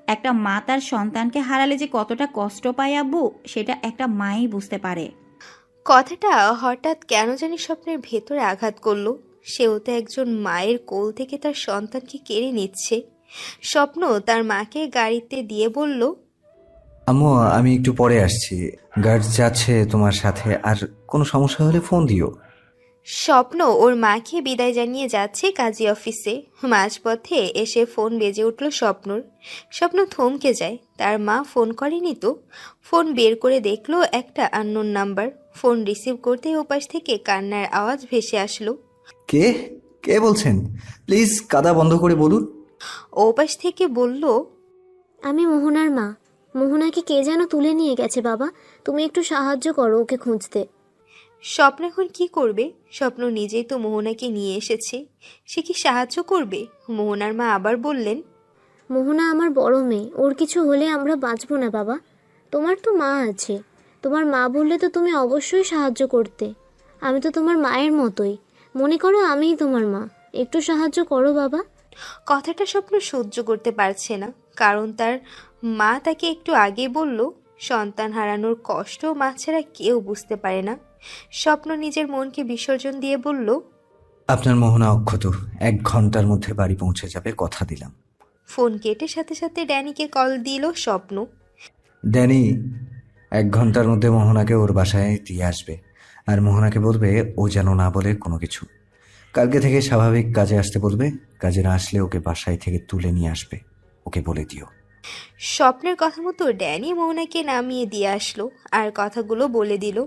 একটা মা তার সন্তানকে হারালে যে কতটা কষ্ট পায় আব্বু, সেটা একটা মাই বুঝতে পারে। কথাটা হঠাৎ কেন জানি স্বপ্নের ভেতরে আঘাত করলো। সেও তো একজন মায়ের কোল থেকে তার সন্তানকে কেড়ে নিচ্ছে। স্বপ্ন তার মাকে গাড়িতে দিয়ে বলল, আম্মু, আমি একটু পরে আসছি। গার্ড যাচ্ছে তোমার সাথে, আর কোনো সমস্যা হলে ফোন দিও। স্বপ্ন ওর মাকে বিদায় জানিয়ে যাচ্ছে কাজী অফিসে। মাঝপথে এসে ফোন বেজে উঠল স্বপ্নর। স্বপ্ন থমকে যায়। তার মা ফোন করেনি তো। ফোন বের করে দেখলো একটা আননোন নাম্বার। ফোন রিসিভ করতে ওপাশ থেকে কান্নার আওয়াজ ভেসে আসলো। কে কে বলছেন? প্লিজ কাদা বন্ধ করে বলুন। ওপাশ থেকে বলল, আমি মোহনার মা। মোহনাকে কে যেন তুলে নিয়ে গেছে বাবা, তুমি একটু সাহায্য করো ওকে খুঁজতে। স্বপ্ন এখন কি করবে? স্বপ্ন নিজেই তো মোহনাকে নিয়ে এসেছে, সে কি সাহায্য করবে? মোহনার মা আবার বললেন, মোহনা আমার বড় মেয়ে, ওর কিছু হলে আমরা বাঁচবো না বাবা। তোমার তো মা আছে, তোমার মা বললে তো তুমি অবশ্যই সাহায্য করতে। আমি তো তোমার মায়ের মতোই, মনে করো আমিই তোমার মা, একটু সাহায্য করো বাবা। কথাটা স্বপ্ন সহ্য করতে পারছে না, কারণ তার মা তাকে একটু আগে বলল সন্তান হারানোর কষ্ট মা ছাড়া কেউ বুঝতে পারে না। স্বপ্ন নিজের মনকে বিসর্জন দিয়ে বলল, আপনার মোহনা অক্ষত 1 ঘন্টার মধ্যে বাড়ি পৌঁছে যাবে, কথা দিলাম। ফোন কেটে সাথে সাথে ড্যানিকে কল দিল স্বপ্ন। ড্যানি 1 ঘন্টার মধ্যে মোহনাকে ওর বাসায় দিয়ে আসবে, আর মোহনাকে বলবে ও যেন না বলে কোনো কিছু। কালকে থেকে স্বাভাবিক কাজে আসতে বলবে। কাজে না আসলে ওকে বাসায় থেকে তুলে নিয়ে আসবে, ওকে বলে দিও। স্বপ্নের কথা মতো ড্যানি মোহনাকে নামিয়ে দিয়ে আসলো আর কথাগুলো বলে দিল।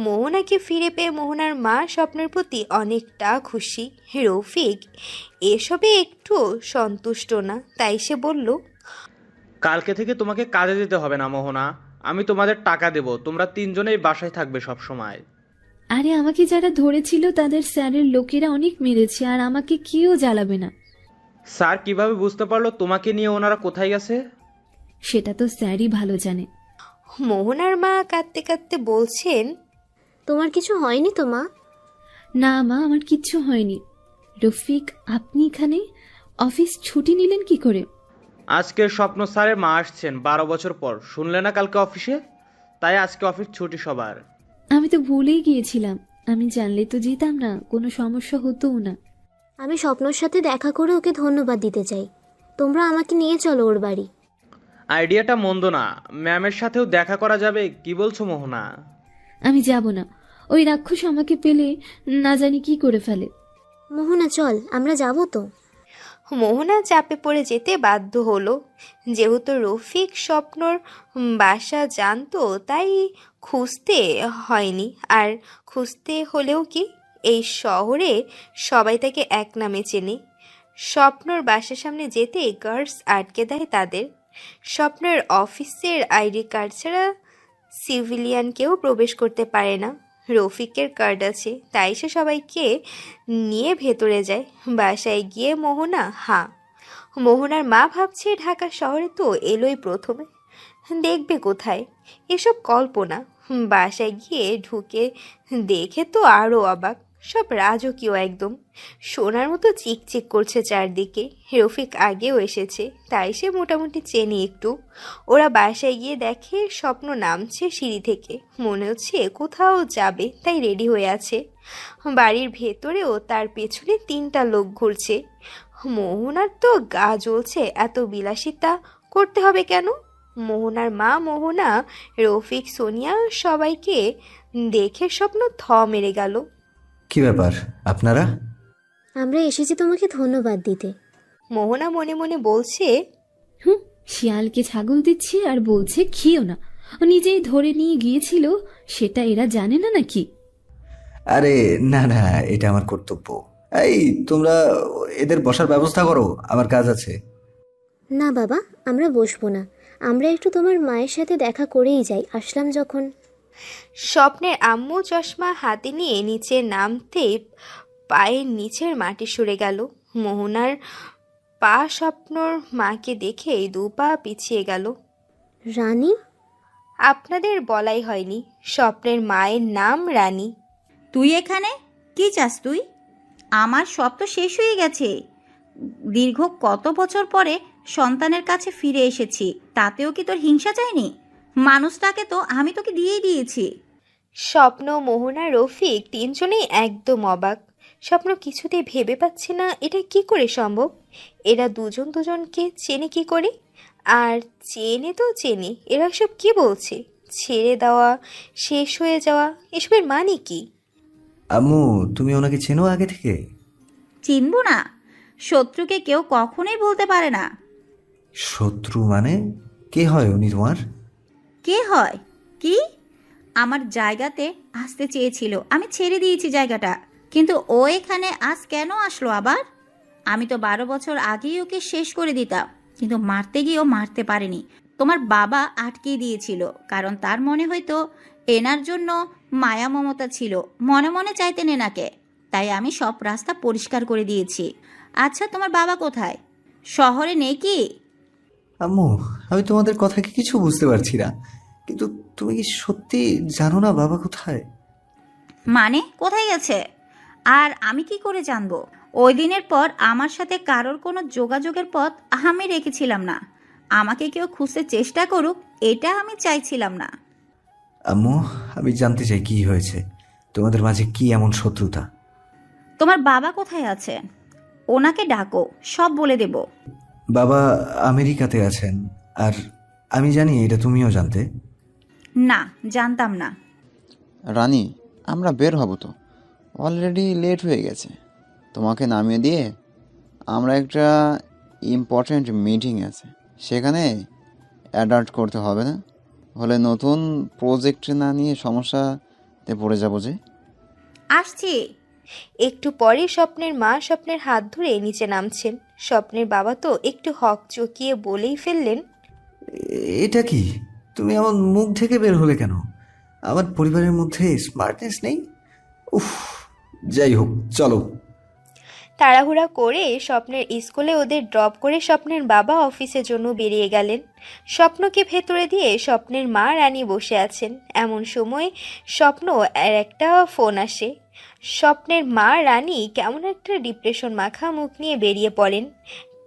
মোহনাকে ফিরে পেয়ে মোহনার মা স্বপ্নের প্রতি অনেকটা খুশি। রফিক এসবে একটু সন্তুষ্ট না, তাই সে বলল, কালকে থেকে তোমাকে কাজে যেতে হবে না মোহনা, আমি তোমাদের টাকা দেব, তোমরা 3 জনেই বাসায় থাকবে সব সময়। আরে আমাকে যারা ধরেছিল তাদের স্যারের লোকেরা অনেক মেরেছে, আর আমাকে কেউ জ্বালাবে না। স্যার কিভাবে বুঝতে পারলো তোমাকে নিয়ে ওনারা কোথায় গেছে? সেটা তো স্যারই ভালো জানে। মোহনার মা কাঁদতে কাঁদতে বলছেন, তোমার কিছু হয়নি তো মা? না মা, আমার কিচ্ছু হয়নি। রফিক, আপনি এখানে? অফিস ছুটি নিলেন কি করে? আজকে স্বপ্ন স্যারের মা আসছেন 12 বছর পর, শুনলে না কালকে অফিসে? তাই আজকে অফিস ছুটি সবার। আমি তো ভুলেই গিয়েছিলাম, আমি জানলে তো যেতাম না, কোনো সমস্যা হতোও না। আমি স্বপ্নর সাথে দেখা করে ওকে ধন্যবাদ দিতে চাই। তোমরা আমাকে নিয়ে চলো ওর বাড়ি। আইডিয়াটা মন্দ না, ম্যামের সাথেও দেখা করা যাবে, কি বলছো মোহনা? আমি যাব না, ওই রাক্ষস আমাকে পেলে না জানি কি করে ফেলে। মোহনা চল, আমরা যাব তো। মোহনা চাপে পড়ে যেতে বাধ্য হলো। যেহেতু রফিক স্বপ্নর বাসা জানতো, তাই খুঁজতে হয়নি। আর খুঁজতে হলেও কি, এই শহরে সবাই তাকে এক নামে চেনে। স্বপ্নর বাসার সামনে যেতে গার্ডস আটকে দেয় তাদের। স্বপ্নের অফিসের আইডি কার্ড ছাড়া সিভিলিয়ান কেউ প্রবেশ করতে পারে না। রফিকের কার্ড আছে, তাই সে সবাইকে নিয়ে ভেতরে যায়। বাসায় গিয়ে মোহনার মা ভাবছে ঢাকা শহরে তো এলোই প্রথমে, দেখবে কোথায়? এসব কল্পনা। বাসায় গিয়ে ঢুকে দেখে তো আরও অবাক, সব রাজকীয় একদম। সোনার মতো চিকচিক করছে চারদিকে। রফিক আগেও এসেছে, তাই সে মোটামুটি চেনে একটু। ওরা বাসায় গিয়ে দেখে স্বপ্ন নামছে সিঁড়ি থেকে, মনে হচ্ছে কোথাও যাবে, তাই রেডি হয়ে আছে। বাড়ির ভেতরেও তার পেছনে 3টা লোক ঘুরছে। মোহনার তো গা জ্বলছে, এত বিলাসিতা করতে হবে কেন? মোহনার মা, মোহনা, রফিক, সোনিয়া সবাইকে দেখে স্বপ্ন থ মেরে গেল। কি ব্যাপার আপনারা? আমরা এসেছি তোমাকে ধন্যবাদ দিতে। মোহনা মনে মনে বলছে, শিয়ালকে ছাগল দিচ্ছে আর বলছে খেও না। ও নিজেই ধরে নিয়ে গিয়েছিল, সেটা এরা জানে না নাকি? আরে না না, এটা আমার কর্তব্য। এই তোমরা এদের বসার ব্যবস্থা করো, আমার কাজ আছে। না বাবা, আমরা বসবো না, আমরা একটু তোমার মায়ের সাথে দেখা করেই যাই, আসলাম যখন। স্বপ্নের আম্মু চশমা হাতে নিয়ে নিচে নামতে পায়ের নিচের মাটি সরে গেল। মোহনার পা স্বপ্নর মাকে দেখে 2 পা পিছিয়ে গেল। রানী? আপনাদের বলাই হয়নি, স্বপ্নের মায়ের নাম রানী। তুই এখানে কি চাস তুই? আমার সব তো শেষ হয়ে গেছে। দীর্ঘ কত বছর পরে সন্তানের কাছে ফিরে এসেছি, তাতেও কি তোর হিংসা চাইনি? মানুষটাকে তো আমি তোকে দিয়েই দিয়েছি। স্বপ্ন, মোহনা, রফিক তিনজনেই একদম অবাক। স্বপ্ন কিছুতেই ভেবে পাচ্ছে না এটা কি করে সম্ভব। এরা দুজন দুজনকে চেনে কি করে? আর চেনে তো চেনে, এরা সব কি বলছে? ছেড়ে দেওয়া, শেষ হয়ে যাওয়া, এসবের মানে কি? আম্মু, তুমি ওনাকে চেনো আগে থেকে? চিনবো না? শত্রুকে কেউ কখনোই বলতে পারে না। শত্রু মানে? কে হয় উনি তোমার? কে হয় কি? আমার জায়গাতে আসতে চেয়েছিল, আমি ছেড়ে দিয়েছি জায়গাটা, কিন্তু ও এখানে আজ কেন আসলো আবার? আমি তো 12 বছর আগেই ওকে শেষ করে দিতাম, কিন্তু মারতে গিয়েও মারতে পারেনি। তোমার বাবা আটকে দিয়েছিল, কারণ তার মনে হয়তো এনার জন্য মায়া মমতা ছিল, মনে মনে চাইতেন এনাকে, তাই আমি সব রাস্তা পরিষ্কার করে দিয়েছি। আচ্ছা, তোমার বাবা কোথায়? শহরে নেই কি? আম্মু, আমি তোমাদের কথা কি কিছু বুঝতে পারছি না, কিন্তু তুমি কি সত্যি জানো না বাবা কোথায়? মানে কোথায় গেছে? আর আমি কি করে জানবো? ওই দিনের পর আমার সাথে কারোর কোনো যোগাযোগের পথ আমি রেখেছিলাম না। আমাকে কেউ খুঁজতে চেষ্টা করুক, এটা আমি চাইছিলাম না। আম্মু, আমি জানতে চাই কি হয়েছে, তোমাদের মাঝে কি এমন শত্রুতা? তোমার বাবা কোথায় আছেন? ওনাকে ডাকো, সব বলে দেব। বাবা আমেরিকাতে আছেন। আর আমি জানি এটা তুমিও জানতে। না, জানতাম না। রানী, আমরা বের হব তো, অলরেডি লেট হয়ে গেছে। তোমাকে নামিয়ে দিয়ে আমরা একটা ইম্পর্ট্যান্ট মিটিং আছে, সেখানে অ্যাডাপ্ট করতে হবে না হলে নতুন প্রজেক্ট না নিয়ে সমস্যাতে পড়ে যাবো যে। আসছি। একটু পরে স্বপ্নের মা স্বপ্নের হাত ধরে নিচে নামছেন। স্বপ্নের বাবা তো একটু হক চকিয়ে বলেই ফেললেন, এটা কি? তুমি এমন মুখ ঢেকে বের হলে কেন? আমার পরিবারের মধ্যে স্মার্টনেস নেই? উফ, যাই হোক, চলো। তাড়াহুড়া করে স্বপ্নের স্কুলে ওদের ড্রপ করে স্বপ্নের বাবা অফিসের জন্য বেরিয়ে গেলেন। স্বপ্নকে ভেতরে দিয়ে স্বপ্নের মা রানী বসে আছেন। এমন সময় স্বপ্ন আর একটা ফোন আসে। স্বপ্নের মা রানী কেমন একটা ডিপ্রেশন মাখা মুখ নিয়ে বেরিয়ে পড়েন।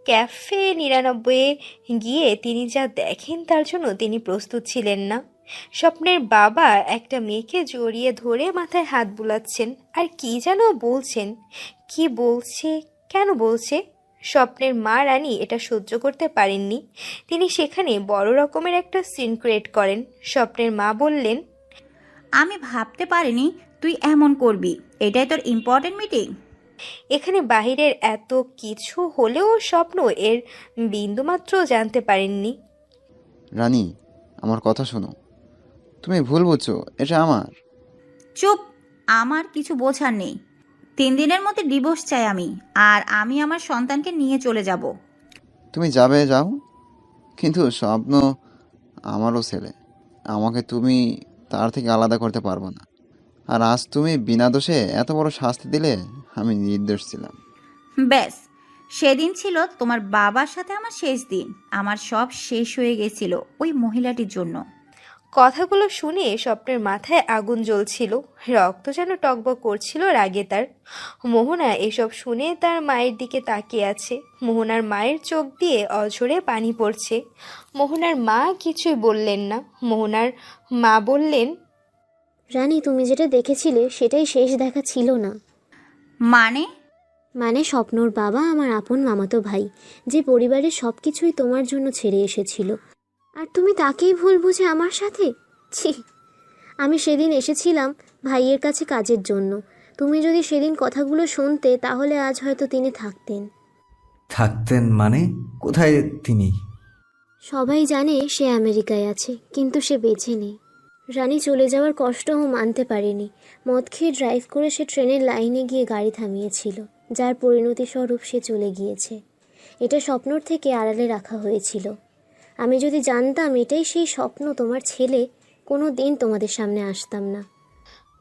ক্যাফে 99 গিয়ে তিনি যা দেখেন তার জন্য তিনি প্রস্তুত ছিলেন না। স্বপ্নের বাবা একটা মেয়েকে জড়িয়ে ধরে মাথায় হাত বুলাচ্ছেন আর কি যেন বলছেন। কি বলছে, কেন বলছে? স্বপ্নের মা রানী এটা সহ্য করতে পারেননি। তিনি সেখানে বড় রকমের একটা সিন ক্রিয়েট করেন। স্বপ্নের মা বললেন, আমি ভাবতে পারিনি তুই এমন করবি। এটাই তোর ইম্পর্টেন্ট মিটিং? এখানে বাহিরের এত কিছু হলেও স্বপ্ন এর বিন্দুমাত্র জানতে পারেননি। রানী, আমার কথা শোনো, তুমি ভুল বুঝছো, এটা আমার। চুপ! আমার কিছু বোঝার নেই। 3 দিনের মধ্যে ডিভোর্স চাই আমি, আর আমি আমার সন্তানকে নিয়ে চলে যাব। তুমি যাবে যাও, কিন্তু স্বপ্ন আমারও ছেলে, আমাকে তুমি তার থেকে আলাদা করতে পারবো না। আর আজ তুমি বিনা দোষে এত বড় শাস্তি দিলে, আমি নির্দোষ ছিলাম। ব্যাস, সেদিন ছিল তোমার বাবার সাথে আমার শেষ দিন। আমার সব শেষ হয়ে গেছিল ওই মহিলাটির জন্য। কথাগুলো শুনে স্বপ্নের মাথায় আগুন জ্বলছিল, রক্ত যেন টকবক করছিল রাগে তার। মোহনা এসব শুনে তার মায়ের দিকে তাকিয়ে আছে। মোহনার মায়ের চোখ দিয়ে অঝরে পানি পড়ছে। মোহনার মা কিছুই বললেন না। মোহনার মা বললেন, রানী, তুমি যেটা দেখেছিলে সেটাই শেষ দেখা ছিল না। মানে স্বপ্নর বাবা আমার আপন মামাতো ভাই, যে পরিবারের সব কিছুই তোমার জন্য ছেড়ে এসেছিল, আর তুমি তাকেই ভুল বুঝে আমার সাথে। ছি! আমি সেদিন এসেছিলাম ভাইয়ের কাছে কাজের জন্য। তুমি যদি সেদিন কথাগুলো শুনতে, তাহলে আজ হয়তো তিনি থাকতেন। থাকতেন মানে? কোথায় তিনি? সবাই জানে সে আমেরিকায় আছে, কিন্তু সে বেঁচে নেই। রানী চলে যাওয়ার কষ্টও মানতে পারেনি। মদ খেয়ে ড্রাইভ করে সে ট্রেনের লাইনে গিয়ে গাড়ি থামিয়েছিল, যার পরিণতি স্বরূপ সে চলে গিয়েছে। এটা স্বপ্নর থেকে আড়ালে রাখা হয়েছিল। আমি যদি জানতাম এটাই সেই স্বপ্ন, তোমার ছেলে, কোনো দিন তোমাদের সামনে আসতাম না।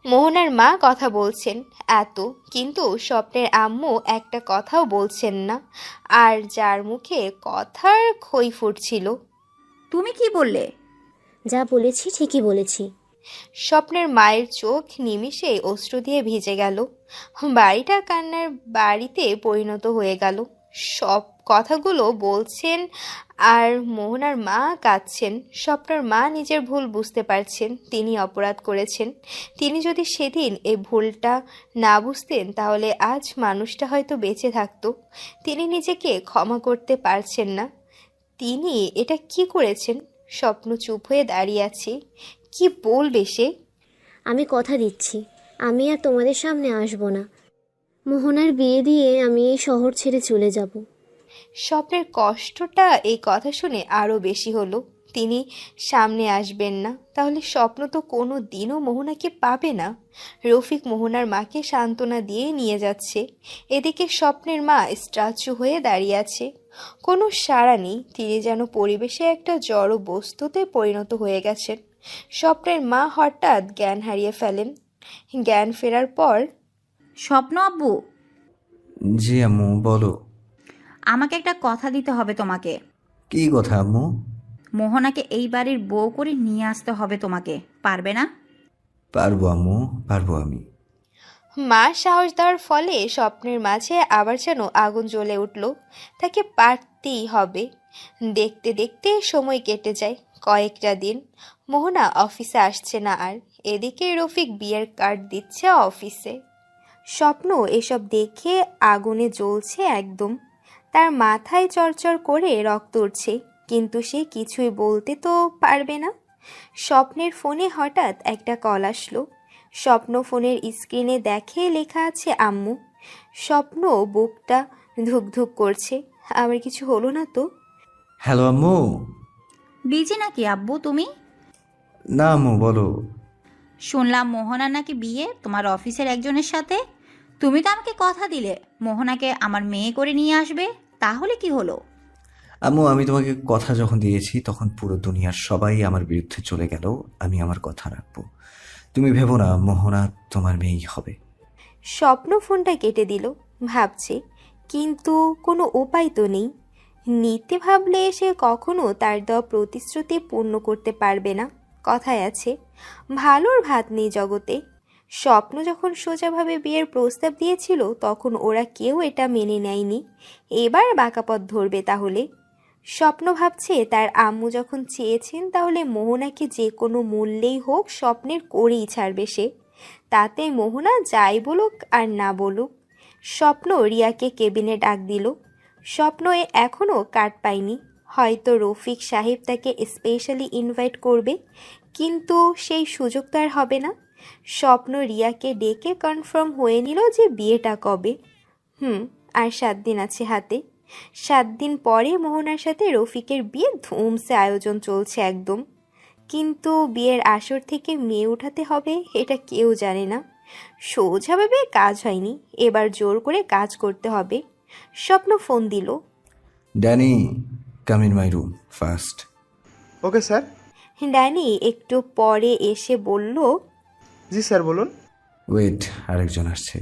মোহনার মা কথা বলছেন এত, কিন্তু স্বপ্নের আম্মু একটা কথাও বলছেন না। আর যার মুখে কথার খই ফুটছিল। তুমি কি বললে? যা বলেছি ঠিকই বলেছি। স্বপ্নের মায়ের চোখ নিমিষে অশ্রু দিয়ে ভিজে গেল। বাড়িটা কান্নার বাড়িতে পরিণত হয়ে গেল। সব কথাগুলো বলছেন আর মোহনার মা কাঁদছেন। স্বপ্নার মা নিজের ভুল বুঝতে পারছেন, তিনি অপরাধ করেছেন। তিনি যদি সেদিন এই ভুলটা না বুঝতেন তাহলে আজ মানুষটা হয়তো বেঁচে থাকতো। তিনি নিজেকে ক্ষমা করতে পারছেন না। তিনি এটা কি করেছেন? স্বপ্ন চুপ হয়ে দাঁড়িয়ে আছে। কি বলবে সে? আমি কথা দিচ্ছি, আমি আর তোমাদের সামনে আসব না। মোহনার বিয়ে দিয়ে আমি এই শহর ছেড়ে চলে যাব। স্বপ্নের কষ্টটা এই কথা শুনে আরও বেশি হলো। তিনি সামনে আসবেন না, তাহলে স্বপ্ন তো কোনো দিনও মোহনাকে পাবে না। রফিক মোহনার মাকে সান্ত্বনা দিয়ে নিয়ে যাচ্ছে, এদিকে স্বপ্নের মা স্ট্যাচু হয়ে দাঁড়িয়ে আছে, কোনো সাড়া নেই। তিনি যেন পরিবেশে একটা জড় বস্তুতে পরিণত হয়ে গেছেন। স্বপ্নের মা হঠাৎ জ্ঞান হারিয়ে ফেলেন। জ্ঞান ফেরার পর, স্বপ্ন আব্বু, জি আম্মু বলো। আমাকে একটা কথা দিতে হবে তোমাকে। কি কথা আম্মু? মোহনাকে এই বাড়ির বউ করে নিয়ে আসতে হবে তোমাকে, পারবে না? পারবো আম্মু, পারবো আমি। মা সাহস দেওয়ার ফলে স্বপ্নের মাঝে আবার যেন আগুন জ্বলে উঠল। তাকে পারতেই হবে। দেখতে দেখতে সময় কেটে যায় কয়েকটা দিন। মোহনা অফিসে আসছে না আর। এদিকে রফিক বিয়ের কার্ড দিচ্ছে অফিসে। স্বপ্ন এসব দেখে আগুনে জ্বলছে একদম। তার মাথায় চরচর করে রক্ত উঠছে, কিন্তু সে কিছুই বলতে তো পারবে না। স্বপ্নের ফোনে হঠাৎ একটা কল আসলো। স্বপ্ন ফোনের স্ক্রিনে দেখে লেখা আছে আম্মু। স্বপ্ন বুকটা ধুকধুক করছে। আমার কিছু হলো না তো? হ্যালো আম্মু। বিজি নাকি আব্বু তুমি? না আম্মু বলো। শুনলাম মোহনা নাকি বিয়ে তোমার অফিসের একজনের সাথে। তুমি তো আমাকে কথা দিলে মোহনাকে আমার মেয়ে করে নিয়ে আসবে, তাহলে কি হলো? আম্মু আমি তোমাকে কথা যখন দিয়েছি তখন পুরো দুনিয়ার সবাই আমার বিরুদ্ধে চলে গেল, আমি আমার কথা রাখবো। তুমি ভেবো না মোহনা তোমার মেয়েই হবে। স্বপ্ন ফোনটা কেটে দিল। ভাবছে, কিন্তু কোনো উপায় তো নেই। নিতে ভাবলে সে কখনো তার দেওয়া প্রতিশ্রুতি পূর্ণ করতে পারবে না। কথায় আছে, ভালোর ভাত নেই জগতে। স্বপ্ন যখন সোজাভাবে বিয়ের প্রস্তাব দিয়েছিল তখন ওরা কেউ এটা মেনে নেয়নি। এবার বাঁকা পথ ধরবে তাহলে। স্বপ্ন ভাবছে তার আম্মু যখন চেয়েছেন তাহলে মোহনাকে যে কোনো মূল্যেই হোক স্বপ্নের করেই ছাড়বে সে। তাতে মোহনা যাই বলুক আর না বলুক। স্বপ্ন রিয়াকে কেবিনে ডাক দিল। স্বপ্ন এখনও কার্ড পায়নি। হয়তো রফিক সাহেব তাকে স্পেশালি ইনভাইট করবে, কিন্তু সেই সুযোগ তো আর হবে না। স্বপ্ন রিয়াকে ডেকে কনফার্ম হয়ে নিল যে বিয়েটা কবে। আর 7 দিন আছে হাতে। 7 দিন পরে মোহনার সাথে রফিকের বিয়ে ধুমসে আয়োজন চলছে একদম। কিন্তু বিয়ের আসর থেকে মেয়ে উঠাতে হবে এটা কেউ জানে না। সোজাভাবে কাজ হয়নি, এবার জোর করে কাজ করতে হবে। স্বপ্ন ফোন দিল। Danny, come in my room first. Okay sir. Danny একটু পরে এসে বলল, জি স্যার বলুন। ওয়েট, আরেকজন আসছে।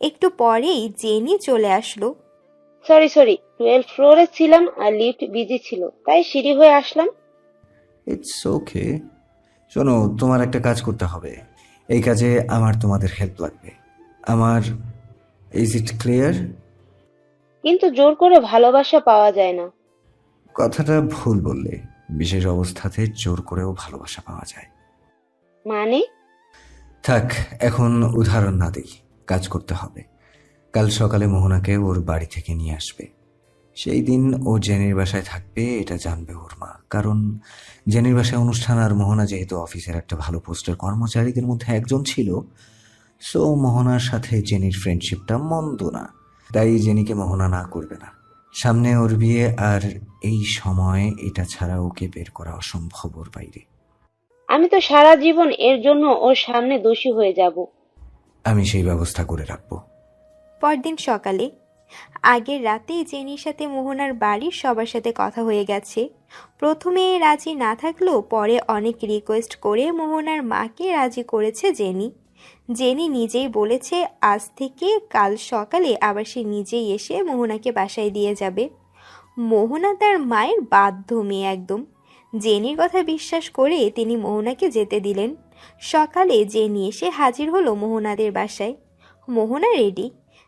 একটু পরেই জেনি চলে আসলো। সরি 12 ফ্লোরে ছিলাম আর লিফট বিজি ছিল, তাই সিঁড়ি হয়ে আসলাম। It's okay. শোনো, তোমার একটা কাজ করতে হবে। এই কাজে আমার তোমাদের হেল্প লাগবে। আমার, ইজ ইট ক্লিয়ার? কিন্তু জোর করে ভালোবাসা পাওয়া যায় না। কথাটা ভুল বললে। বিশেষ অবস্থাতে জোর করেও ভালোবাসা পাওয়া যায়। মানে? থাক, এখন উদাহরণ না দিই। কাজ করতে হবে। কাল সকালে মোহনাকে ওর বাড়ি থেকে নিয়ে আসবে। সেই দিন ও জেনির বাসায় থাকবে, এটা জানবে ওর মা। কারণ জেনির বাসায় অনুষ্ঠান, আর মোহনা যেহেতু অফিসের একটা ভালো পোস্টের কর্মচারীদের মধ্যে একজন ছিল, সো মোহনার সাথে জেনির ফ্রেন্ডশিপটা মন্দ না। তাই জেনিকে মোহনা না করবে না। সামনে ওর বিয়ে, আর এই সময় এটা ছাড়া ওকে বের করা অসম্ভব ওর বাইরে। আমি তো সারা জীবন এর জন্য ওর সামনে দোষী হয়ে যাব। আমি সেই ব্যবস্থা করে রাখবো। পরদিন সকালে, আগের রাতেই জেনির সাথে মোহনার বাড়ির সবার সাথে কথা হয়ে গেছে। প্রথমে রাজি না থাকলেও পরে অনেক রিকোয়েস্ট করে মোহনার মাকে রাজি করেছে জেনি। জেনি নিজেই বলেছে আজ থেকে কাল সকালে আবার সে নিজেই এসে মোহনাকে বাসায় দিয়ে যাবে। মোহনা তার মায়ের বাধ্য মেয়ে একদম। জেনির কথা বিশ্বাস করে তিনি মোহনাকে যেতে দিলেন। সকালে জেনি এসে হাজির হলো মোহনাদের বাসায়। মোহনা রেডি।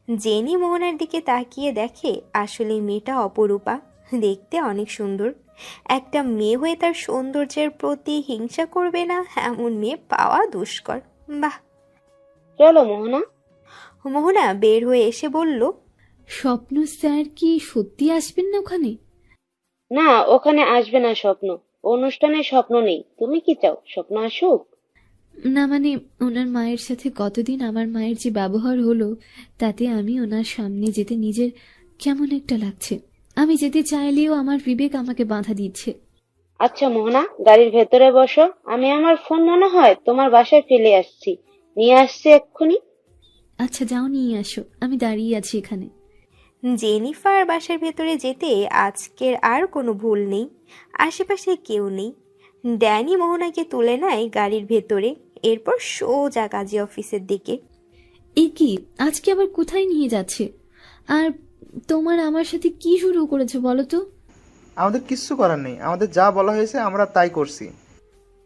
জেনি মোহনার দিকে তাকিয়ে দেখে আসলে মেয়েটা অপরূপা, দেখতে অনেক সুন্দর। একটা মেয়ে হয়ে তার সৌন্দর্যের প্রতি হিংসা করবে না এমন মেয়ে পাওয়া দুষ্কর। বাহ। চলো মোহনা। মোহনা বের হয়ে এসে বলল, স্বপ্ন স্যার কি সত্যি আসবেন না ওখানে? না, ওখানে আসবে না স্বপ্ন। অনুষ্ঠানে স্বপ্ন নেই। তুমি কি চাও স্বপ্ন আসুক? না মানে ওনার মায়ের সাথে কতদিন আমার মায়ের যে ব্যবহার হলো তাতে আমি ওনার সামনে যেতে নিজের কেমন একটা লাগছে। আমি যেতে চাইলেও আমার বিবেক আমাকে বাধা দিচ্ছে। আচ্ছা মোহনা, গাড়ির ভেতরে বসো। আমি আমার ফোন মনে হয় তোমার বাসায় ফেলে আসছি, নিয়ে আসছি এক্ষুনি। আচ্ছা যাও নিয়ে আসো, আমি দাঁড়িয়ে আছি এখানে। জেনিফার বাসার ভেতরে যেতে আজকের আর কোনো ভুল নেই। আশেপাশে কেউ নেই। ড্যানি মোহনাকে তুলে নেয় গাড়ির ভেতরে, এরপর সোজা কাজী অফিসের দিকে। এ কি, আজকে আবার কোথায় নিয়ে যাচ্ছে? আর তোমার আমার সাথে কি শুরু করেছে বলো তো? আমাদের কিচ্ছু করার নেই, আমাদের যা বলা হয়েছে আমরা তাই করছি।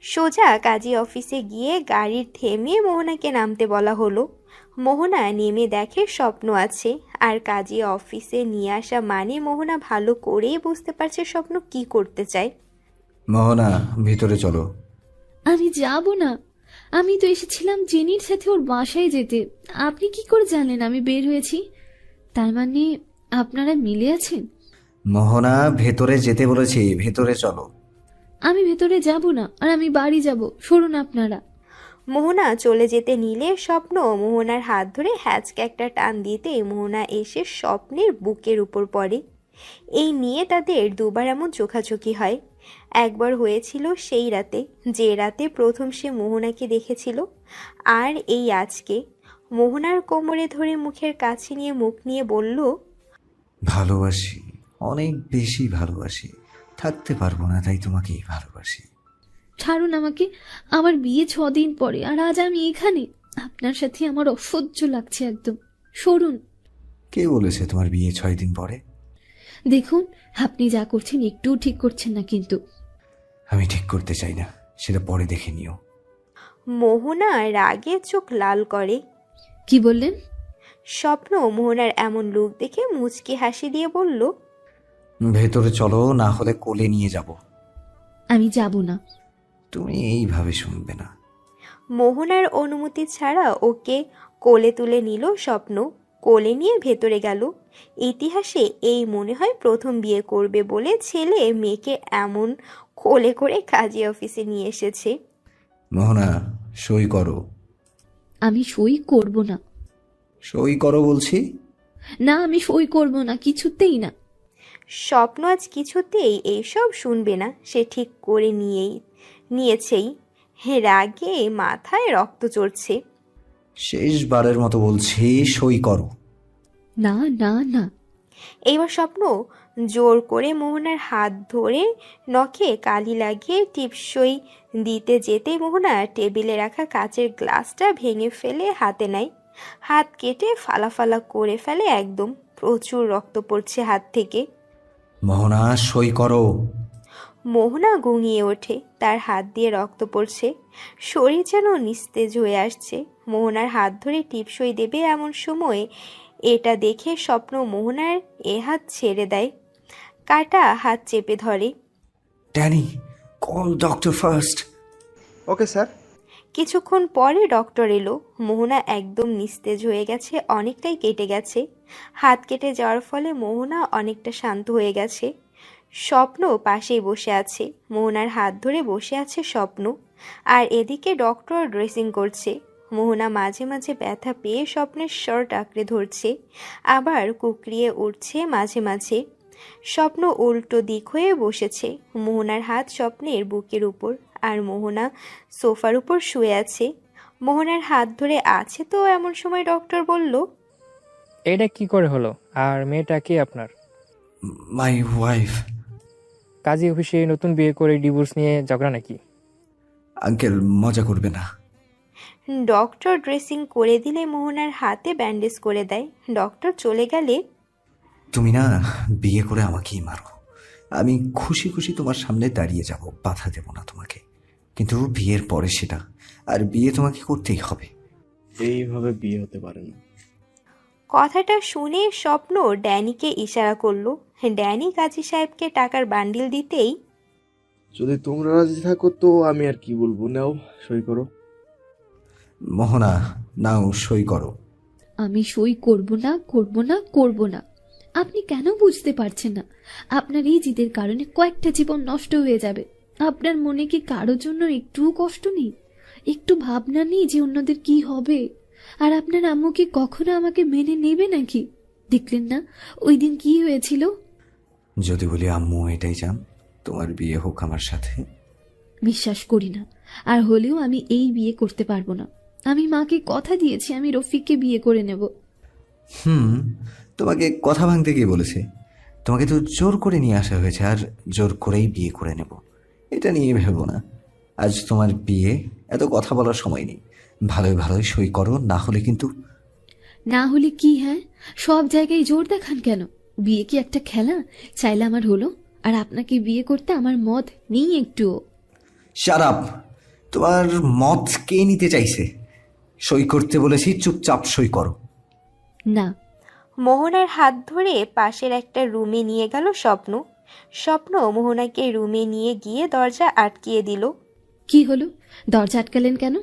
সোজা কাজী অফিসে গিয়ে গাড়ির থেমে মোহনাকে নামতে বলা হলো। মোহনা নেমে দেখে স্বপ্ন আছে, আর কাজী অফিসে নিয়ে আসা মানে মোহনা ভালো করেই বুঝতে পারছে স্বপ্ন কি করতে চায়। মোহনা, ভিতরে চলো। আমি যাব না। আমি তো এসেছিলাম জেনির সাথে ওর বাসায় যেতে। আপনি কি করে জানলেন আমি বের হয়েছি? তার মানে আপনারা মিলে আছেন? মোহনা, ভেতরে যেতে বলেছি, ভেতরে চলো। আমি ভেতরে যাব না, আর আমি বাড়ি যাব। সরুন আপনারা। মোহনা চলে যেতে নিলে স্বপ্ন মোহনার হাত ধরে হ্যাচকে একটা টান দিতে মোহনা এসে স্বপ্নের বুকের উপর পড়ে। এই নিয়ে তাদের দুবার এমন চোখাচোখি হয়। একবার হয়েছিল সেই রাতে, যে রাতে প্রথম সে মোহনাকে দেখেছিল, আর এই আজকে। মোহনার কোমরে ধরে মুখের কাছে নিয়ে মুখ নিয়ে বলল, ভালোবাসি, অনেক বেশি ভালোবাসি, থাকতে পারবো না তাই তোমাকেই ভালোবাসি। ছাড়ুন আমাকে। আমার বিয়ে 6 দিন পরে, আর আজ আমি এখানে আপনার সাথে। আমার অসহ্য লাগছে একদম। সরুন। কে বলেছে তোমার বিয়ে 6 দিন পরে? দেখুন, আপনি যা করছেন একটুও ঠিক করছেন না কিন্তু। আমি ঠিক করতে চাই না, সেটা পরে দেখে নিও। মোহনা রাগে চোখ লাল করে। কি বললেন? স্বপ্ন মোহনার এমন লুক দেখে মুচকি হাসি দিয়ে বলল, ভেতরে চলো, না হলে কোলে নিয়ে যাব। আমি যাব না। তুমি এইভাবে শুনবে না। মোহনার অনুমতি ছাড়া ওকে কোলে তুলে নিল স্বপ্ন। কোলে নিয়ে ভেতরে গেল। ইতিহাসে এই মনে হয় প্রথম বিয়ে করবে বলে ছেলে মেয়েকে এমন কোলে করে কাজী অফিসে নিয়ে এসেছে। মোহনা, সই করো। আমি সই করব না। সই করো বলছি। না, আমি সই করব না, কিছুতেই না। স্বপ্ন আজ কিছুতেই এইসব শুনবে না, সে ঠিক করে নিয়েছেই। রাগে মাথায় রক্ত চড়ছে। শেষবারের মতো বলছি, সই করো। না না না। এইবার স্বপ্ন জোর করে মোহনার হাত ধরে নখে কালি লাগিয়ে টিপসই দিতে যেতে মোহনা টেবিলে রাখা কাচের গ্লাসটা ভেঙে ফেলে হাতে নেয়। হাত কেটে ফালা করে ফেলে একদম। প্রচুর রক্ত পড়ছে হাত থেকে। মোহনা, সই করো। মোহনা গুঙিয়ে ওঠে, তার হাত দিয়ে রক্ত পড়ছে। শরীর যেন নিস্তেজ হয়ে আসছে। মোহনার হাত ধরে টিপসই দেবে এমন সময় এটা দেখে স্বপ্ন মোহনার এ হাত ছেড়ে দেয়, কাটা হাত চেপে ধরে। Danny, call doctor first. Okay sir. কিছুক্ষণ পরে ডক্টর এলো। মোহনা একদম নিস্তেজ হয়ে গেছে, অনেকটাই কেটে গেছে। হাত কেটে যাওয়ার ফলে মোহনা অনেকটা শান্ত হয়ে গেছে। স্বপ্ন পাশেই বসে আছে। মোহনার হাত ধরে বসে আছে স্বপ্ন, আর এদিকে ডক্টর ড্রেসিং করছে। মোহনা মাঝে মাঝে ব্যথা পেয়ে স্বপ্নের শার্ট আঁকড়ে ধরছে, আবার কুকরিয়ে উঠছে মাঝে মাঝে। স্বপ্ন উল্টো দিক হয়ে বসেছে। মোহনার হাত স্বপ্নের বুকের উপর, আর মোহনা সোফার উপর শুয়ে আছে। মোহনার হাত ধরে আছে তো এমন সময় ডক্টর বলল, এটা কি করে হলো? আর মেয়েটা কে আপনার? My wife. কাজী অফিসে নতুন বিয়ে করে ডিভোর্স নিয়ে ঝগড়া নাকি? আঙ্কেল, মজা করবে না। ডক্টর ড্রেসিং করে দিলে মোহনার হাতে ব্যান্ডেজ করে দেয়। ডক্টর চলে গেলে, তুমি না বিয়ে করে আমাকেই মারো, আমি খুশি খুশি তোমার সামনে দাঁড়িয়ে যাব, বাধা দেব না তোমাকে। কিন্তু বিয়ের পরে সেটা, আর বিয়ে তোমাকে করতেই হবে। এইভাবে বিয়ে হতে পারে না। কথাটা শুনে স্বপ্ন ড্যানিকে ইশারা করলো। ড্যানি কাজী সাহেবকে টাকার বান্ডিল দিতেই যদি তোমরা রাজি থাকো তো আমি আর কি বলবো, নাও সই করো। মোহনা, নাও সই করো। আমি সই করব না, করব না, করব না। আপনি কেন বুঝতে পারছেন না? আপনার এই জিদের কারণে কয়েকটা জীবন নষ্ট হয়ে যাবে। আপনার মনে কি কারোর জন্য একটুও কষ্ট নেই? একটু ভাবনা নেই যে অন্যদের কি হবে? আর আপনার আম্মু কি কখনো আমাকে মেনে নেবে নাকি? দেখলেন না ওই দিন কি হয়েছিল? যদি বলি আম্মু এটাই চান তোমার বিয়ে হোক আমার সাথে? বিশ্বাস করি না। আর হলেও আমি এই বিয়ে করতে পারবো না। আমি মাকে কথা দিয়েছি আমি রফিককে বিয়ে করে নেব। তোমাকে কথা ভাঙতে গিয়ে বলেছে? তোমাকে তো জোর করে নিয়ে আসা হয়েছে, আর জোর করেই বিয়ে করে নেব এটা নিয়ে ভেবো না। আজ তোমার বিয়ে, এত কথা বলার সময় নেই। ভালোই ভালোই সই করো, না হলে কিন্তু। না হলে কি? হ্যাঁ, সব জায়গায় জোর দেখান কেন? বিয়ে কি একটা খেলা? চাইলে আমার হলো, আর আপনাকে বিয়ে করতে আমার মত নেই একটুও। Shut up! তোমার মত কে নিতে চাইছে? সই করতে বলেছি, চুপচাপ সই করো। না। মোহনার হাত ধরে পাশের একটা রুমে নিয়ে গেল স্বপ্ন। স্বপ্ন মোহনাকে রুমে নিয়ে গিয়ে দরজা আটকিয়ে দিল। কি হলো? দরজা আটকালেন কেন?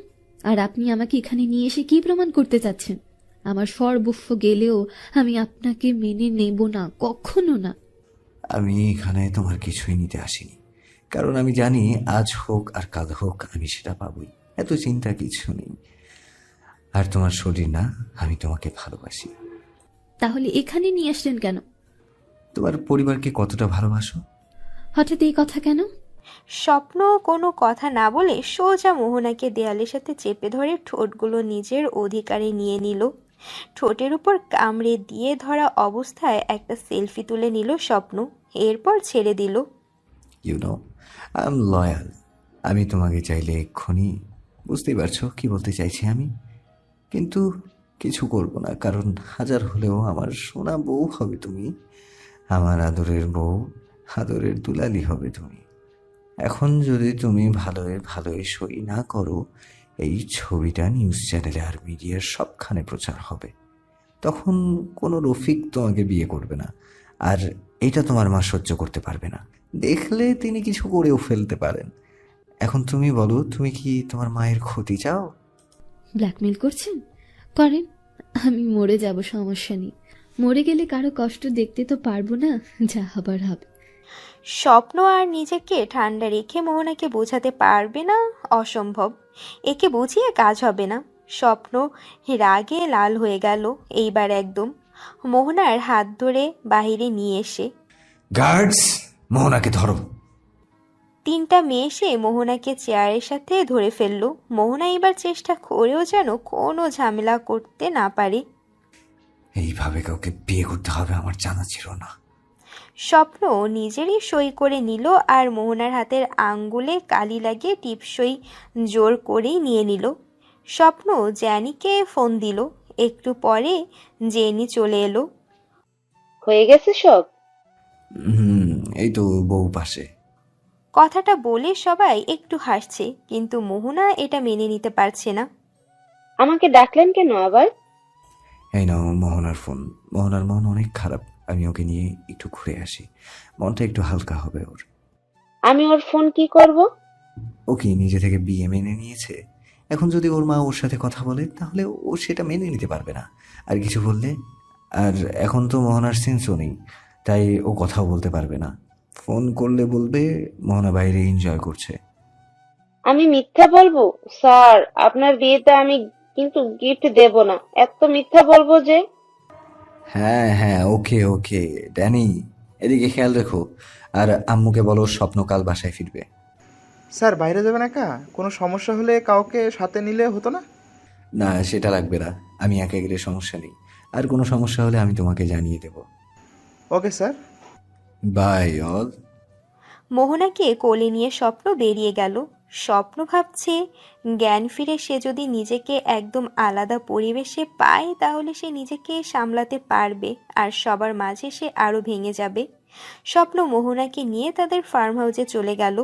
আর আপনি আমাকে এখানে নিয়ে এসে কি প্রমাণ করতে চাচ্ছেন? আমার সর্বস্ব গেলেও আমি আপনাকে মেনে নেব না, কখনো না। আমি এখানে তোমার কিছুই নিতে আসিনি, কারণ আমি জানি আজ হোক আর কাল হোক আমি সেটা পাবই। এত চিন্তা কিছু নেই। আর তোমার শরীর না, আমি তোমাকে ভালোবাসি। তাহলে এখানে নিয়ে আসলেন কেন? তোমার পরিবারকে কতটা ভালোবাসো? হঠাৎ এই কথা কেন? স্বপ্ন কোনো কথা না বলে সোজা মোহনাকে দেয়ালের সাথে চেপে ধরে ঠোঁটগুলো নিজের অধিকারে নিয়ে নিল। ঠোঁটের উপর কামড়ে দিয়ে ধরা অবস্থায় একটা সেলফি তুলে নিল স্বপ্ন, এরপর ছেড়ে দিল। You know, I am loyal. আমি তোমাকে চাইলে এক্ষুনি, বুঝতেই পারছো কি বলতে চাইছি আমি, কিন্তু কিছু করব না, কারণ হাজার হলেও আমার সোনা বউ হবে তুমি। আমার আদরের বউ, আদরের দুলালি হবে তুমি। এখন যদি তুমি ভালোই ভালোই সই না করো, এই ছবিটা নিউজ চ্যানেলে আর মিডিয়ার সবখানে প্রচার হবে। তখন কোনো রফিক তোমাকে বিয়ে করবে না, আর এটা তোমার মা সহ্য করতে পারবে না। দেখলে তিনি কিছু করেও ফেলতে পারেন। এখন তুমি বলো, তুমি কি তোমার মায়ের ক্ষতি চাও? ব্ল্যাকমেল করছেন? করেন, আমি মরে যাব, সমস্যা নেই। মরে গেলে কারো কষ্ট দেখতে তো পারবো না, যা হবার হবে। স্বপ্ন আর নিজেকে ঠান্ডা রেখে মোহনাকে বোঝাতে পারবে না, অসম্ভব। একে বুঝিয়ে কাজ হবে না। স্বপ্ন রাগে লাল হয়ে গেল এইবার একদম। মোহনার হাত ধরে বাহিরে নিয়ে এসে, গার্ডস, মোহনাকে ধরো। তিনটা মেয়ে এসে মোহনাকে চেয়ারের সাথে ধরে ফেললো। মোহনা এবার চেষ্টা করেও যেন কোনো ঝামেলা করতে না পারে। এইভাবে কাউকে বিয়ে করতে হবে আমার জানা ছিল না। স্বপ্ন নিজেরই সই করে নিল আর মোহনার হাতের আঙ্গুলে কালি লাগিয়ে টিপসই জোর করেই নিয়ে নিল। স্বপ্ন জ্যানিকে ফোন দিল। একটু পরে জেনি চলে এলো। হয়ে গেছে সব? এই তো বউ পাশে। কথাটা বলে সবাই একটু হাসছে, কিন্তু মোহনা এটা মেনে নিতে পারছে না। আমাকে ডাকলেন কেন আবার? এই নাও মোহনার ফোন। মোহনার মন অনেক খারাপ, আমি ওকে নিয়ে একটু ঘুরে আসি, মনটা একটু হালকা হবে ওর। আমি ওর ফোন কি করব? ও কি নিজে থেকে বিয়ে মেনে নিয়েছে? এখন যদি ওর মা ওর সাথে কথা বলে তাহলে ও সেটা মেনে নিতে পারবে না আর কিছু বললে। আর এখন তো মোহনার সেন্সও নেই, তাই ও কথাও বলতে পারবে না। ফোন করলে বলবে মোহনা বাইরে এনজয় করছে। আমি মিথ্যা বলবো? স্যার, আপনার বিয়েতে আমি কিন্তু গিফট দেব না, এত মিথ্যা বলবো যে। হ্যাঁ হ্যাঁ, ওকে ওকে ড্যানি, এদিকে খেয়াল রেখো। আর আম্মুকে বলো স্বপ্ন কাল বাসায় ফিরবে। স্যার, বাইরে যাবেন একা? কোনো সমস্যা হলে কাউকে সাথে নিলে হতো না? না, সেটা লাগবে না, আমি একা গেলে সমস্যা নেই। আর কোনো সমস্যা হলে আমি তোমাকে জানিয়ে দেব। Okay sir. Bye all. মোহনাকে কোলে নিয়ে স্বপ্ন বেরিয়ে গেল। স্বপ্ন ভাবছে জ্ঞান ফিরে সে যদি নিজেকে একদম আলাদা পরিবেশে পায় তাহলে সে নিজেকে সামলাতে পারবে আর সবার মাঝে সে আরও ভেঙে যাবে। স্বপ্ন মোহনাকে নিয়ে তাদের ফার্ম হাউসে চলে গেল।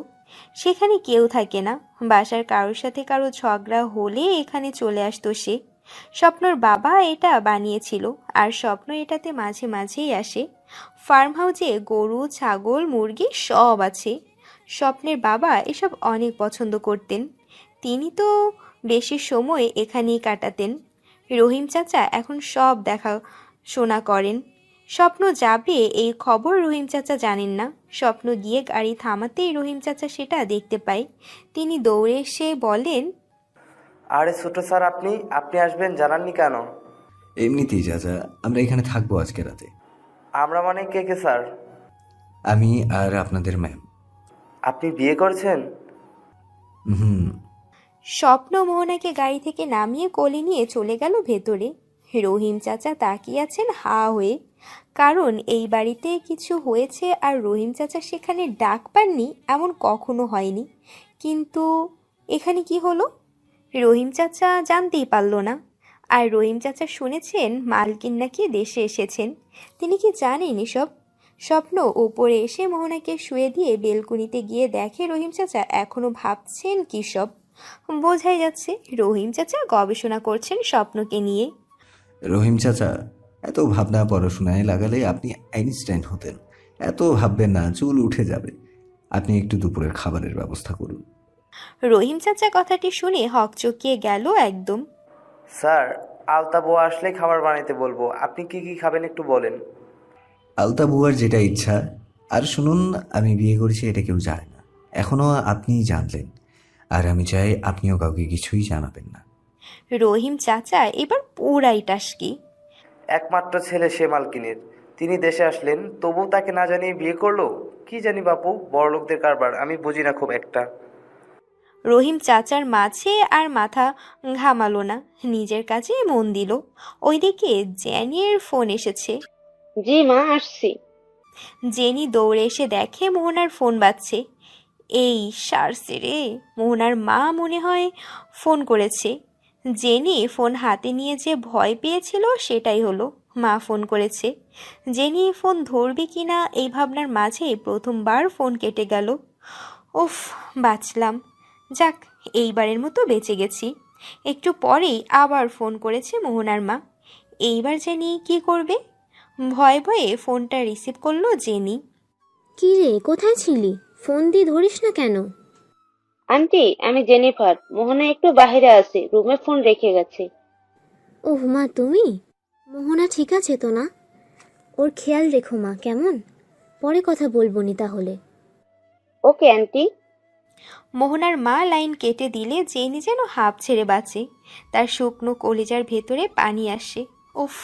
সেখানে কেউ থাকে না। বাসার কারোর সাথে কারো ঝগড়া হলে এখানে চলে আসতো সে। স্বপ্নর বাবা এটা বানিয়েছিল, আর স্বপ্ন এটাতে মাঝে মাঝেই আসে। ফার্ম হাউসে গরু, ছাগল, মুরগি সব আছে। স্বপ্নের বাবা এসব অনেক পছন্দ করতেন। তিনি তো বেশি সময় এখানেই কাটাতেন। রহিম চাচা এখন সব দেখাশোনা করেন। স্বপ্ন যাবে এই খবর রহিম চাচা জানেন না। স্বপ্ন গিয়ে গাড়ি থামাতেই রহিম চাচা সেটা দেখতে পায়। তিনি দৌড়ে এসে বলেন, আরে ছোট স্যার, আপনি আপনি আসবেন জানাননি কেন? এমনিতেই চাচা, আমরা এখানে থাকবো আজকে রাতে। আমরা মানে কে কে স্যার? আমি আর আপনাদের ম্যাম। আপনি বিয়ে করছেন? হুম। স্বপ্ন মোহনাকে গাড়ি থেকে নামিয়ে কোলে নিয়ে চলে গেল ভেতরে। রহিম চাচা তাকিয়ে আছেন হা হয়ে, কারণ এই বাড়িতে কিছু হয়েছে আর রহিম চাচা সেখানে ডাক পাননি এমন কখনো হয়নি। কিন্তু এখানে কি হলো রহিম চাচা জানতেই পারল না। আর রহিম চাচা শুনেছেন মালকিন নাকি দেশে এসেছেন। তিনি কি জানেন এসব? স্বপ্ন উপরে এসে মোহনাকে শুয়ে দিয়ে বেলকুনিতে গিয়ে দেখে রহিম চাচা এখনো ভাবছেন কি সব। বোঝাই যাচ্ছে রহিম চাচা গবেষণা করছেন স্বপ্নকে নিয়ে। রহিম চাচা, এত ভাবনা পড়াশোনায় লাগালে আপনি আইনস্টাইন হতেন। এত ভাববেন না, চুল উঠে যাবে। আপনি একটু দুপুরের খাবারের ব্যবস্থা করুন। রহিম চাচা কথাটি শুনে হকচকিয়ে গেল একদম। স্যার, আলতা বউ আসলে খাবার বানাইতে বলবো। আপনি কি কি খাবেন একটু বলেন। আলতা বুয়ার যেটা ইচ্ছা। আর শুনুন, আমি বিয়ে করেছি এটা কেউ জানে না, এখনো আপনিই জানলেন। আর আমি চাই আপনিও কাউকে কিছুই জানাবেন না। রহিম চাচা এবার পুরাই টাসকি। একমাত্র ছেলে সে মালকিনের, তিনি দেশে আসলেন তবু তাকে না জানিয়ে বিয়ে করলো। কি জানি বাপু, বড় লোকদের কারবার, আমি বুঝি না খুব একটা। রহিম চাচার মাঝে আর মাথা ঘামালো না, নিজের কাজে মন দিল। ওইদিকে জেনির ফোন এসেছে। জি মা, আসছি। জেনি দৌড়ে এসে দেখে মোহনার ফোন বাজছে। এই সারছে রে, মোহনার মা মনে হয় ফোন করেছে। জেনি ফোন হাতে নিয়ে যে ভয় পেয়েছিল সেটাই হলো, মা ফোন করেছে। জেনি ফোন ধরবে কিনা এই ভাবনার মাঝেই প্রথমবার ফোন কেটে গেল। উফ, বাঁচলাম, যাক এইবারের মতো বেঁচে গেছি। একটু পরেই আবার ফোন করেছে মোহনার মা। এইবার জেনি কি করবে? ভয়ে ভয়ে ফোনটা রিসিভ করলো জেনি। কি রে, কোথায় ছিলি? ফোন দিয়ে ধরিস না কেন? আন্টি, আমি জেনিফার। মোহনা একটু বাইরে আছে, রুমে ফোন রেখে গেছে। ওহ মা, তুমি? মোহনা ঠিক আছে তো না? ওর খেয়াল রেখো মা, কেমন? পরে কথা বলবো নি তাহলে। Okay aunty. মোহনার মা লাইন কেটে দিলে জেনি যেন হাঁপ ছেড়ে বাঁচে। তার শুকনো কলিজার ভেতরে পানি আসে। উফ,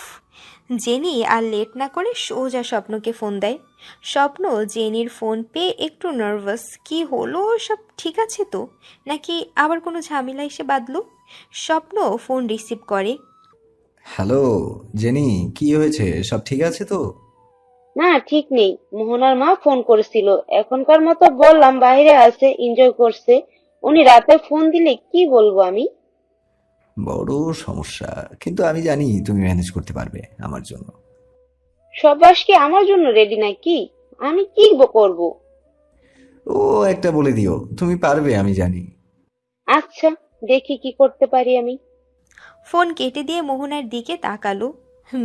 জেনি আর লেট না করে সোজা স্বপ্নকে ফোন দেয়। স্বপ্ন জেনির ফোন পেয়ে একটু নার্ভাস। কি হলো, সব ঠিক আছে তো, নাকি আবার কোনো ঝামেলা এসে বাঁধলো? স্বপ্ন ফোন রিসিভ করে। হ্যালো জেনি, কি হয়েছে? সব ঠিক আছে তো? না, ঠিক নেই। মোহনার মা ফোন করেছিল, এখনকার মতো বললাম বাইরে আছে, এনজয় করছে। উনি রাতে ফোন দিলে কি বলবো আমি? বড় সমস্যা, কিন্তু আমি জানি তুমি ম্যানেজ করতে পারবে আমার জন্য। সবাস কি আমার জন্য রেডি নাকি? আমি কি করব? ও একটা বলে দিও, তুমি পারবে আমি জানি। আচ্ছা, দেখি কি করতে পারি আমি। ফোন কেটে দিয়ে মোহনার দিকে তাকালো।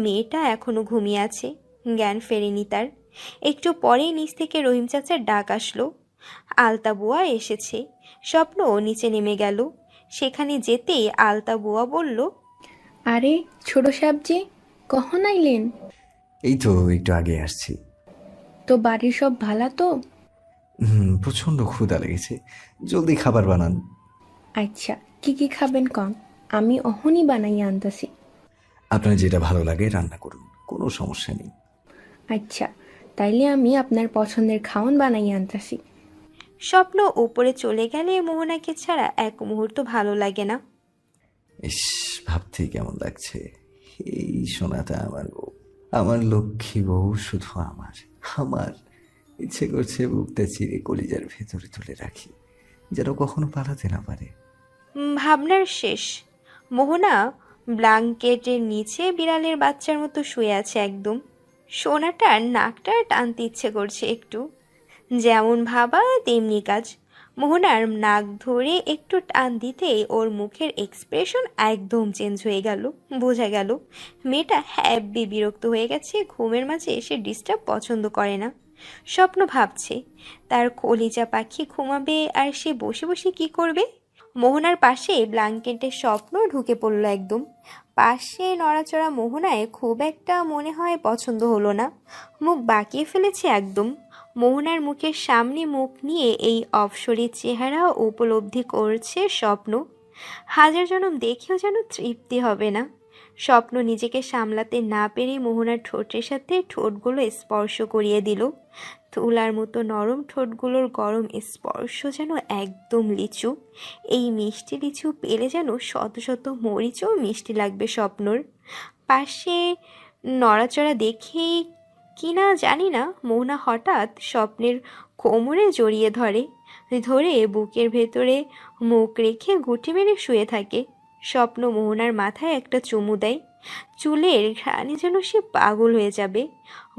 মেয়েটা এখনো ঘুমিয়ে আছে, জ্ঞান ফেরেনি তার। একটু পরেই নিচ থেকে রহিম চাচার ডাক আসলো। আলতা বুয়া এসেছে। স্বপ্ন নিচে নেমে গেল। সেখানে যেতেই আলতা বুয়া বলল, আরে ছোট সাবজি, কখন আইলেন? এই তো একটু আগে আসছি। তো বাড়ির সব ভালা তো? প্রচন্ড ক্ষুধা লেগেছে, জলদি খাবার বানান। আচ্ছা, কি কি খাবেন কম, আমি অহনি বানাই আনতাছি। আপনার যেটা ভালো লাগে রান্না করুন, কোনো সমস্যা নেই। আচ্ছা, তাইলে আমি আপনার পছন্দের খাওয়ান বানাই আনতাছি। স্বপ্ন উপরে চলে গেলে মোহনাকে ছাড়া এক মুহূর্ত ভালো লাগে না। ইস, ভাবতেই কেমন লাগছে। এই সোনাটা আমার বউ, আমার লক্ষ্মী বউ, শুধু আমার আমার ইচ্ছে করছে বুকটা চিরে কলিজার ভেতরে তুলে রাখি, যেন কখনো পালাতে না পারে। ভাবনার শেষ। মোহনা ব্ল্যাঙ্কেটের নিচে বিড়ালের বাচ্চার মতো শুয়ে আছে একদম। সোনাটার নাকটা টানতে ইচ্ছে করছে একটু। যেমন ভাবা তেমনি কাজ। মোহনার নাক ধরে একটু টান দিতেই ওর মুখের এক্সপ্রেশন একদম চেঞ্জ হয়ে গেল। বোঝা গেল মেয়েটা হ্যাব্বি বিরক্ত হয়ে গেছে, ঘুমের মাঝে সে ডিস্টার্ব পছন্দ করে না। স্বপ্ন ভাবছে তার কলিজা পাখি ঘুমাবে আর সে বসে বসে কি করবে। মোহনার পাশে ব্ল্যাঙ্কেটে স্বপ্ন ঢুকে পড়ল একদম। পাশে নড়াচড়া মোহনায় খুব একটা মনে হয় পছন্দ হলো না, মুখ বাঁকিয়ে ফেলেছে একদম। মোহনার মুখের সামনে মুখ নিয়ে এই অপসরীর চেহারা উপলব্ধি করছে স্বপ্ন। হাজার জনম দেখেও যেন তৃপ্তি হবে না। স্বপ্ন নিজেকে সামলাতে না পেরে মোহনার ঠোঁটের সাথে ঠোঁটগুলো স্পর্শ করিয়ে দিল। তুলার মতো নরম ঠোঁটগুলোর গরম স্পর্শ যেন একদম লিচু। এই মিষ্টি লিচু পেলে যেন শত শত মরিচও মিষ্টি লাগবে স্বপ্নর। পাশে নড়াচড়া দেখেই কিনা জানি না মোহনা হঠাৎ স্বপ্নের কোমরে জড়িয়ে ধরে বুকের ভেতরে মুখ রেখে গুটি মেরে শুয়ে থাকে। স্বপ্ন মোহনার মাথায় একটা চুমু দেয়। চুলের ঘ্রাণে যেন সে পাগল হয়ে যাবে।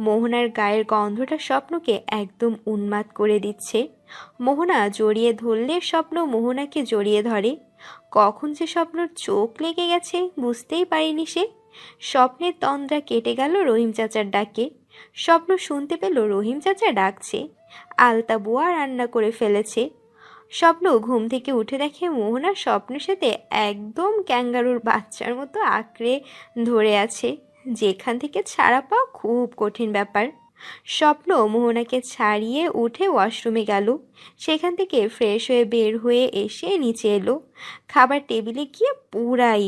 মোহনার গায়ের গন্ধটা স্বপ্নকে একদম উন্মাদ করে দিচ্ছে। মোহনা জড়িয়ে ধরলে স্বপ্ন মোহনাকে জড়িয়ে ধরে। কখন যে স্বপ্নর চোখ লেগে গেছে বুঝতেই পারেনি সে। স্বপ্নের তন্দ্রা কেটে গেল রহিম চাচার ডাকে। স্বপ্ন শুনতে পেল রহিম চাচা ডাকছে। আলতা বুয়া রান্না করে ফেলেছে। স্বপ্ন ঘুম থেকে উঠে দেখে মোহনা স্বপ্নের সাথে একদম ক্যাঙ্গারুর বাচ্চার মতো আঁকড়ে ধরে আছে, যেখান থেকে ছাড়া পাওয়া খুব কঠিন ব্যাপার। স্বপ্ন মোহনাকে ছাড়িয়ে উঠে ওয়াশরুমে গেল। সেখান থেকে ফ্রেশ হয়ে বের হয়ে এসে নিচে এলো। খাবার টেবিলে গিয়ে পুরাই